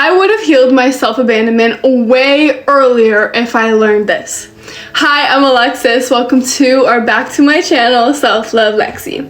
I would have healed my self-abandonment way earlier if I learned this. Hi, I'm Alexis. Welcome to or back to my channel, Self-Love Lexi.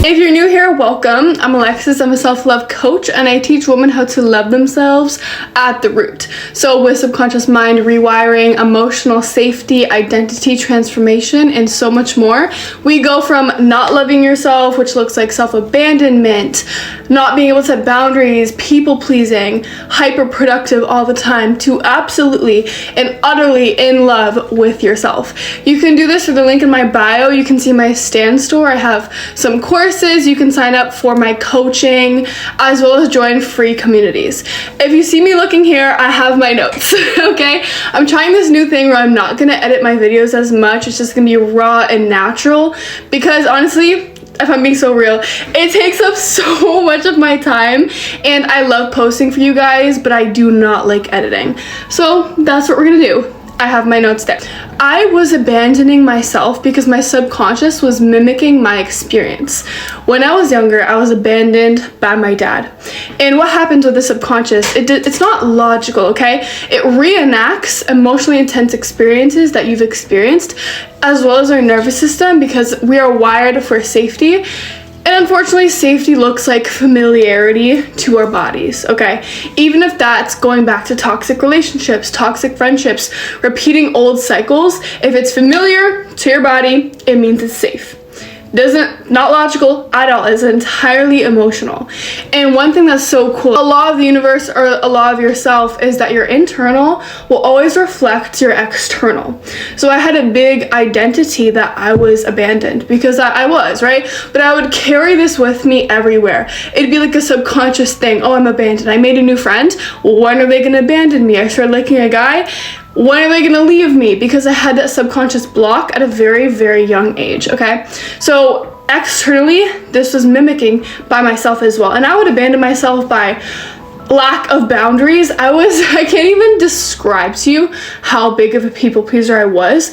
If you're new here, welcome. I'm Alexis. I'm a self-love coach and I teach women how to love themselves at the root. So with subconscious mind rewiring, emotional safety, identity transformation, and so much more, we go from not loving yourself, which looks like self-abandonment, not being able to set boundaries, people-pleasing, hyper-productive all the time, to absolutely and utterly in love with yourself. You can do this through the link in my bio. You can see my Stan store. I have some courses. You can sign up for my coaching as well as join free communities. If you see me looking here, I have my notes. Okay, I'm trying this new thing where I'm not gonna edit my videos as much. It's just gonna be raw and natural because honestly, if I'm being so real, it takes up so much of my time and I love posting for you guys, but I do not like editing. So that's what we're gonna do. I have my notes there. I was abandoning myself because my subconscious was mimicking my experience. When I was younger, I was abandoned by my dad. And what happens with the subconscious, it's not logical, okay? It reenacts emotionally intense experiences that you've experienced, as well as our nervous system, because we are wired for safety. And unfortunately, safety looks like familiarity to our bodies, okay? Even if that's going back to toxic relationships, toxic friendships, repeating old cycles, if it's familiar to your body, it means it's safe. Not logical at all. It's entirely emotional. And one thing that's so cool, a law of the universe or a law of yourself is that your internal will always reflect your external. So I had a big identity that I was abandoned because I was, right? But I would carry this with me everywhere. It'd be like a subconscious thing. Oh, I'm abandoned. I made a new friend. When are they going to abandon me? I started liking a guy. When are they gonna leave me? Because I had that subconscious block at a very, very young age, okay? So externally, this was mimicking by myself as well. And I would abandon myself by lack of boundaries. I can't even describe to you how big of a people pleaser I was.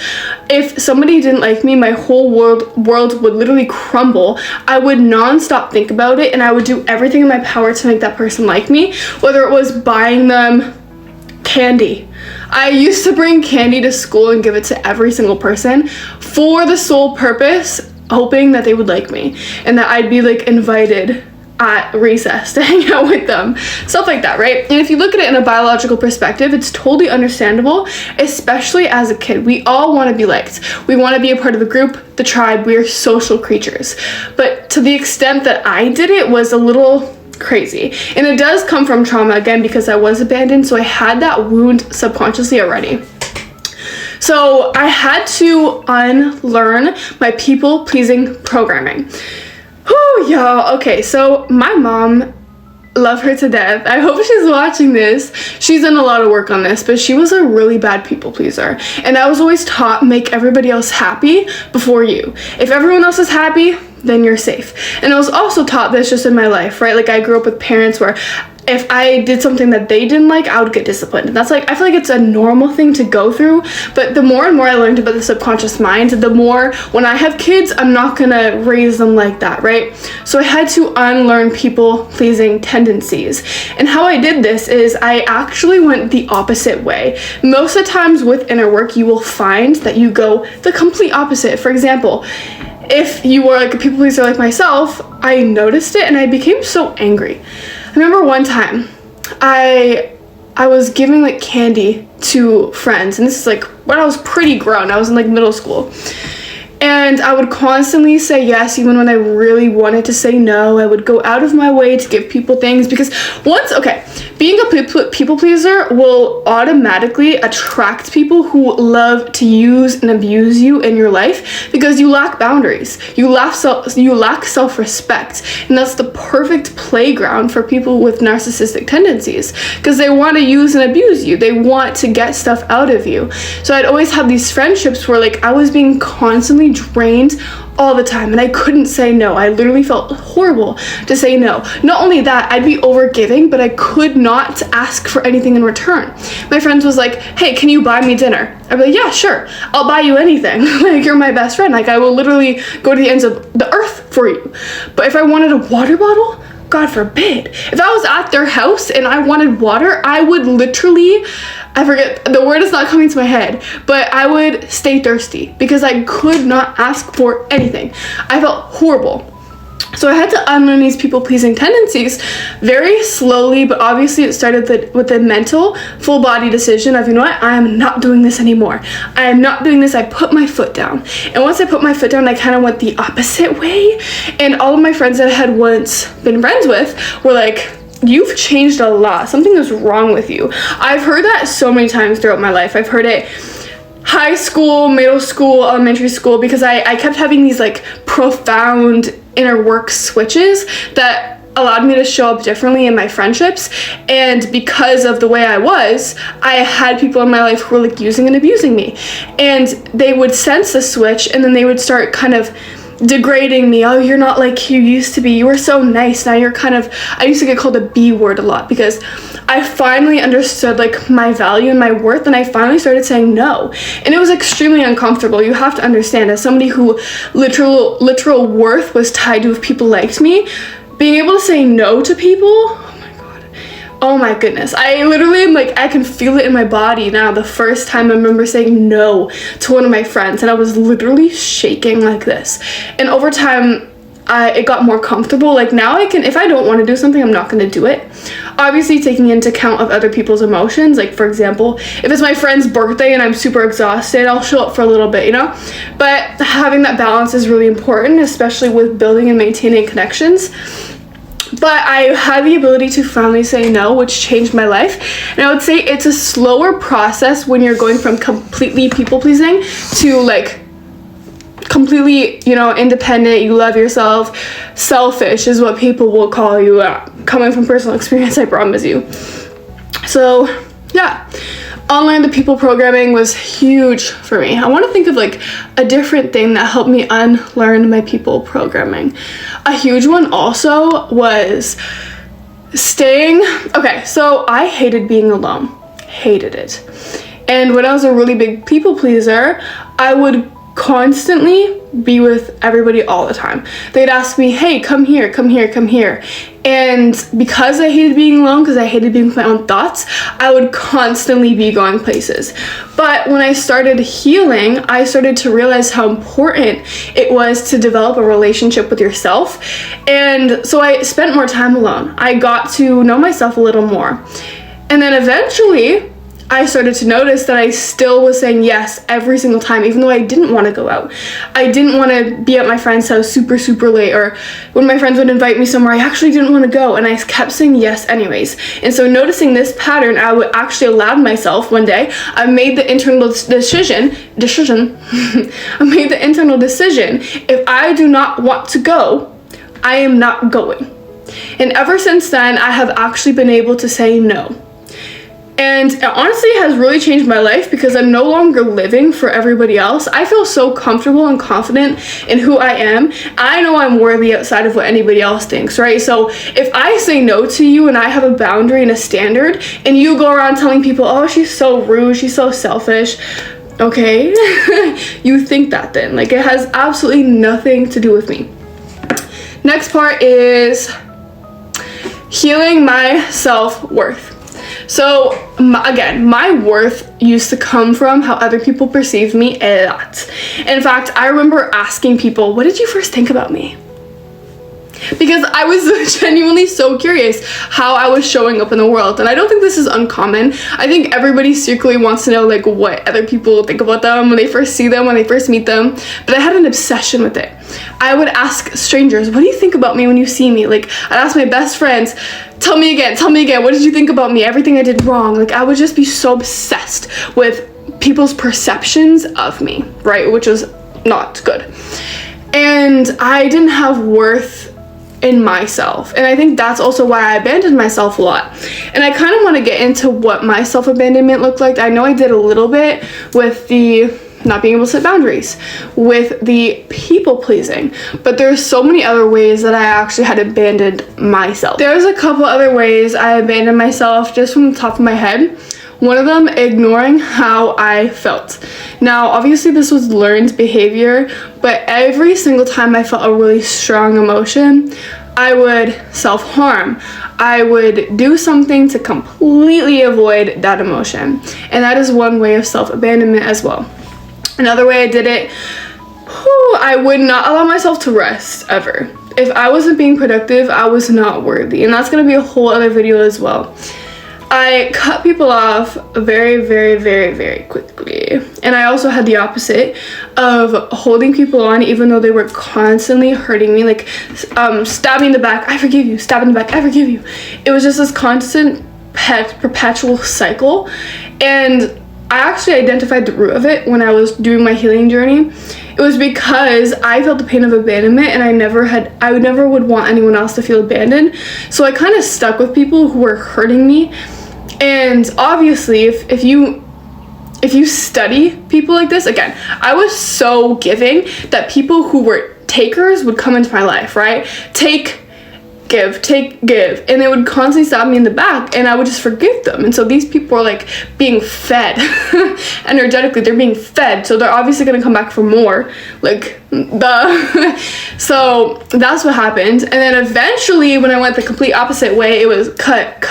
If somebody didn't like me, my whole world would literally crumble. I would nonstop think about it and I would do everything in my power to make that person like me, whether it was buying them candy. I used to bring candy to school and give it to every single person for the sole purpose, hoping that they would like me and that I'd be like invited at recess to hang out with them, stuff like that, right? And if you look at it in a biological perspective, it's totally understandable, especially as a kid. We all want to be liked. We want to be a part of the group, the tribe. We are social creatures. But to the extent that I did it was a little crazy. And it does come from trauma, again, because I was abandoned, so I had that wound subconsciously already. So I had to unlearn my people-pleasing programming. Whew, y'all. Okay, so my mom, love her to death. I hope she's watching this. She's done a lot of work on this, but she was a really bad people pleaser. And I was always taught, make everybody else happy before you. If everyone else is happy, then you're safe. And I was also taught this just in my life, right? Like I grew up with parents where if I did something that they didn't like, I would get disciplined. And that's like, I feel like it's a normal thing to go through. But the more and more I learned about the subconscious mind, the more when I have kids, I'm not gonna raise them like that, right? So I had to unlearn people-pleasing tendencies. And how I did this is I actually went the opposite way. Most of the times with inner work, you will find that you go the complete opposite. For example, if you were like a people pleaser like myself, I noticed it and I became so angry. I remember one time I was giving like candy to friends, and this is like when I was pretty grown. I was in like middle school. And I would constantly say yes, even when I really wanted to say no. I would go out of my way to give people things because being a people pleaser will automatically attract people who love to use and abuse you in your life because you lack boundaries. You lack self-respect. And that's the perfect playground for people with narcissistic tendencies because they want to use and abuse you. They want to get stuff out of you. So I'd always have these friendships where like I was being constantly emotionally drained all the time, and I couldn't say no. I literally felt horrible to say no. Not only that, I'd be overgiving, but I could not ask for anything in return. My friends was like, hey, can you buy me dinner? I'd be like, yeah, sure, I'll buy you anything. Like, you're my best friend. Like, I will literally go to the ends of the earth for you. But if I wanted a water bottle, God forbid. If I was at their house and I wanted water, I would literally, I forget, the word is not coming to my head, but I would stay thirsty because I could not ask for anything. I felt horrible. So I had to unlearn these people-pleasing tendencies very slowly, but obviously it started with the mental, full-body decision of, you know what, I am not doing this anymore. I am not doing this. I put my foot down. And once I put my foot down, I kind of went the opposite way. And all of my friends that I had once been friends with were like, you've changed a lot. Something is wrong with you. I've heard that so many times throughout my life. I've heard it high school, middle school, elementary school, because I kept having these like profound inner work switches that allowed me to show up differently in my friendships. And because of the way I had people in my life who were like using and abusing me, and they would sense the switch, and then they would start kind of degrading me. Oh, you're not like you used to be. You were so nice. Now you're kind of, I used to get called a B word a lot because I finally understood like my value and my worth, and I finally started saying no. And it was extremely uncomfortable. You have to understand, as somebody who literal worth was tied to if people liked me, being able to say no to people, oh my goodness. I literally am like, I can feel it in my body now. The first time I remember saying no to one of my friends, and I was literally shaking like this. And over time, it got more comfortable. Like now I can, if I don't want to do something, I'm not going to do it. Obviously taking into account of other people's emotions. Like for example, if it's my friend's birthday and I'm super exhausted, I'll show up for a little bit, you know? But having that balance is really important, especially with building and maintaining connections. But I had the ability to finally say no, which changed my life. And I would say it's a slower process when you're going from completely people-pleasing to like completely, you know, independent. You love yourself. Selfish is what people will call you. Coming from personal experience, I promise you. So yeah, unlearn the people programming was huge for me. I want to think of like a different thing that helped me unlearn my people programming. A huge one also was staying. Okay, so I hated being alone. Hated it. And when I was a really big people pleaser, I would constantly be with everybody all the time. They'd ask me, hey, come here, come here, come here. And because I hated being alone, because I hated being with my own thoughts, I would constantly be going places. But when I started healing, I started to realize how important it was to develop a relationship with yourself. And so I spent more time alone. I got to know myself a little more. And then eventually, I started to notice that I still was saying yes every single time, even though I didn't want to go out. I didn't want to be at my friend's house super, super late, or when my friends would invite me somewhere, I actually didn't want to go, and I kept saying yes anyways. And so noticing this pattern, I would actually allowed myself one day, I made the internal decision, I made the internal decision, if I do not want to go, I am not going. And ever since then, I have actually been able to say no. And it honestly has really changed my life because I'm no longer living for everybody else. I feel so comfortable and confident in who I am. I know I'm worthy outside of what anybody else thinks, right? So if I say no to you and I have a boundary and a standard, and you go around telling people, oh, she's so rude, she's so selfish, okay, you think that then. Like, it has absolutely nothing to do with me. Next part is healing my self-worth. So again, my worth used to come from how other people perceived me a lot. In fact, I remember asking people, what did you first think about me? Because I was genuinely so curious how I was showing up in the world. And I don't think this is uncommon. I think everybody secretly wants to know like what other people think about them when they first see them, when they first meet them. But I had an obsession with it. I would ask strangers, what do you think about me when you see me? Like, I'd ask my best friends, tell me again, what did you think about me? Everything I did wrong. Like, I would just be so obsessed with people's perceptions of me, right? Which was not good. And I didn't have worth in myself, and I think that's also why I abandoned myself a lot. And I kind of want to get into what my self-abandonment looked like. I know I did a little bit with the not being able to set boundaries, with the people pleasing. But there's so many other ways that I actually had abandoned myself. There's a couple other ways I abandoned myself just from the top of my head. One of them, ignoring how I felt. Now, obviously this was learned behavior, but every single time I felt a really strong emotion, I would self-harm. I would do something to completely avoid that emotion. And that is one way of self-abandonment as well. Another way I did it, I would not allow myself to rest ever. If I wasn't being productive, I was not worthy. And that's gonna be a whole other video as well. I cut people off very, very, very, very quickly. And I also had the opposite of holding people on even though they were constantly hurting me, like stabbing in the back, I forgive you, stab in the back, I forgive you. It was just this constant perpetual cycle. And I actually identified the root of it when I was doing my healing journey. It was because I felt the pain of abandonment, and I never would want anyone else to feel abandoned. So I kind of stuck with people who were hurting me. And obviously, if you study people like this, again, I was so giving that people who were takers would come into my life, right? Take, give, and they would constantly stab me in the back, and I would just forgive them. And so these people are like being fed energetically, they're being fed, so they're obviously going to come back for more, like duh. So that's what happened. And then eventually when I went the complete opposite way, it was cut,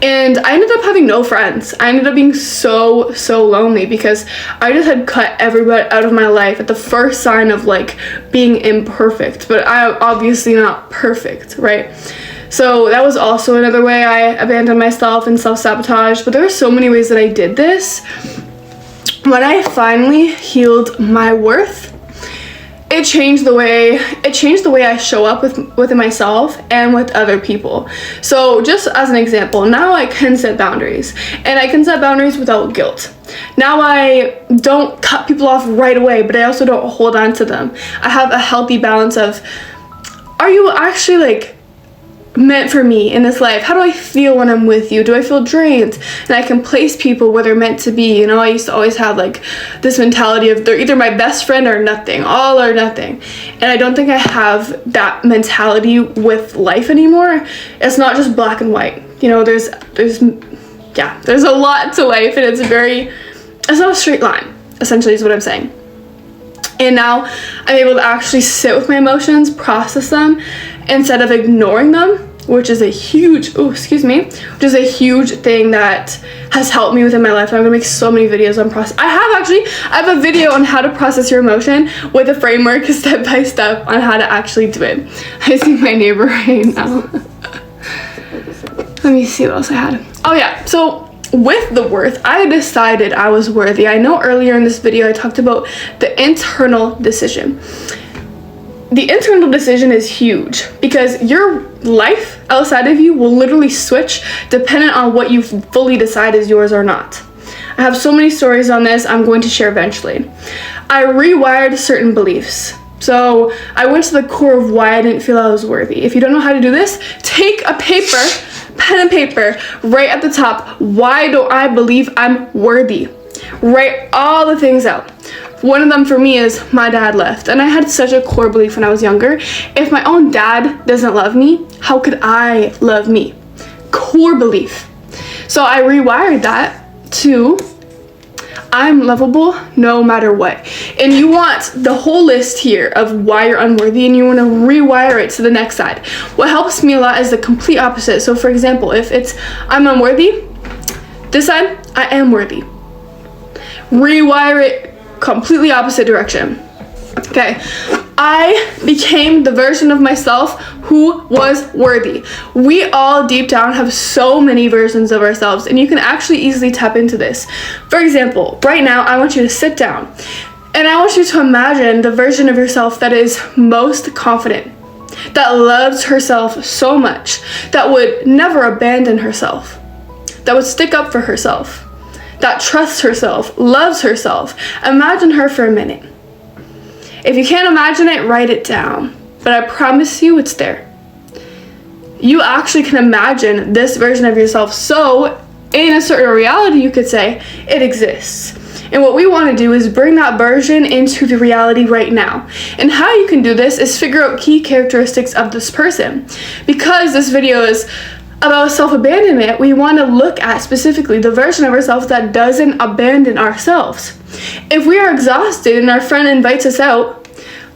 and I ended up having no friends. I ended up being so lonely because I just had cut everybody out of my life at the first sign of like being imperfect. But I obviously not perfect, right? So that was also another way I abandoned myself and self-sabotage. But there are so many ways that I did this. When I finally healed my worth, it changed the way I show up with myself and with other people. So just as an example, now I can set boundaries, and I can set boundaries without guilt. Now I don't cut people off right away, but I also don't hold on to them. I have a healthy balance of, are you actually like meant for me in this life? How do I feel when I'm with you? Do I feel drained? And I can place people where they're meant to be. You know, I used to always have like this mentality of they're either my best friend or nothing, all or nothing. And I don't think I have that mentality with life anymore. It's not just black and white. You know, there's a lot to life, and it's not a straight line, essentially is what I'm saying. And now I'm able to actually sit with my emotions, process them, instead of ignoring them, which is a huge thing that has helped me within my life. And I'm gonna make so many videos on process. I have a video on how to process your emotion with a framework, step by step, on how to actually do it. I see my neighbor right now. Let me see what else I had. Oh yeah, so with the worth, I decided I was worthy. I know earlier in this video I talked about the internal decision. The internal decision is huge because your life outside of you will literally switch dependent on what you fully decide is yours or not. I have so many stories on this I'm going to share eventually. I rewired certain beliefs. So I went to the core of why I didn't feel I was worthy. If you don't know how to do this, take a pen and paper, right at the top, why don't I believe I'm worthy? Write all the things out. One of them for me is my dad left, and I had such a core belief when I was younger. If my own dad doesn't love me, how could I love me? Core belief. So I rewired that to I'm lovable no matter what. And you want the whole list here of why you're unworthy, and you want to rewire it to the next side. What helps me a lot is the complete opposite. So for example, if it's I'm unworthy, this side, I am worthy. Rewire it completely opposite direction. Okay, I became the version of myself who was worthy. We all deep down have so many versions of ourselves, and you can actually easily tap into this. For example, right now I want you to sit down and I want you to imagine the version of yourself that is most confident, that loves herself so much, that would never abandon herself, that would stick up for herself, that trusts herself, loves herself. Imagine her for a minute. If you can't imagine it, write it down. But I promise you it's there. You actually can imagine this version of yourself. So in a certain reality, you could say it exists. And what we want to do is bring that version into the reality right now. And how you can do this is figure out key characteristics of this person. Because this video is about self-abandonment, we want to look at specifically the version of ourselves that doesn't abandon ourselves. If we are exhausted and our friend invites us out,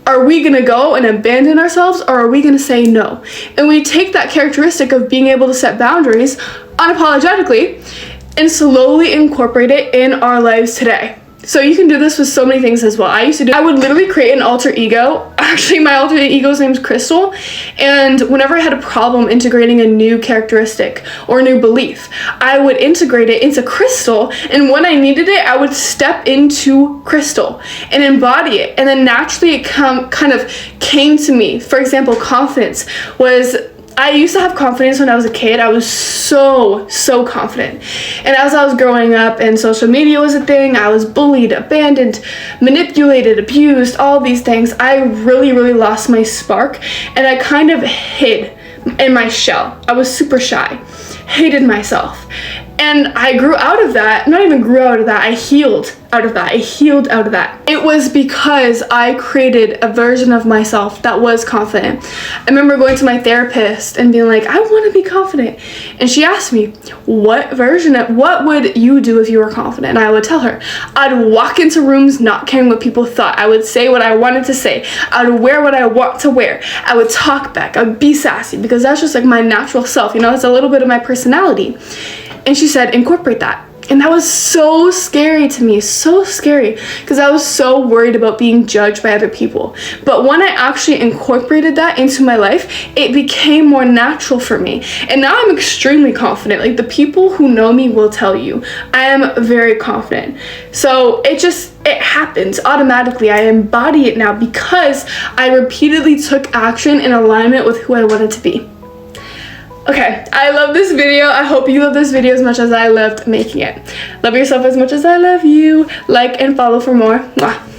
are we going to go and abandon ourselves, or are we going to say no? And we take that characteristic of being able to set boundaries unapologetically and slowly incorporate it in our lives today. So you can do this with so many things as well. I would literally create an alter ego. Actually, my alter ego's name is Crystal. And whenever I had a problem integrating a new characteristic or a new belief, I would integrate it into Crystal. And when I needed it, I would step into Crystal and embody it. And then naturally it kind of came to me. For example, confidence was... I used to have confidence when I was a kid. I was so confident. And as I was growing up and social media was a thing, I was bullied, abandoned, manipulated, abused, all these things. I really lost my spark, and I kind of hid in my shell. I was super shy, hated myself. And I grew out of that. Not even grew out of that, I healed out of that. I healed out of that. It was because I created a version of myself that was confident. I remember going to my therapist and being like, I want to be confident. And she asked me, what would you do if you were confident? And I would tell her, I'd walk into rooms not caring what people thought. I would say what I wanted to say. I would wear what I want to wear. I would talk back. I would be sassy, because that's just like my natural self. You know, it's a little bit of my personality. And she said, incorporate that. And that was so scary to me, so scary, because I was so worried about being judged by other people. But when I actually incorporated that into my life, it became more natural for me. And now I'm extremely confident. Like, the people who know me will tell you, I am very confident. So it happens automatically. I embody it now because I repeatedly took action in alignment with who I wanted to be. Okay, I love this video. I hope you love this video as much as I loved making it. Love yourself as much as I love you. Like and follow for more. Mwah.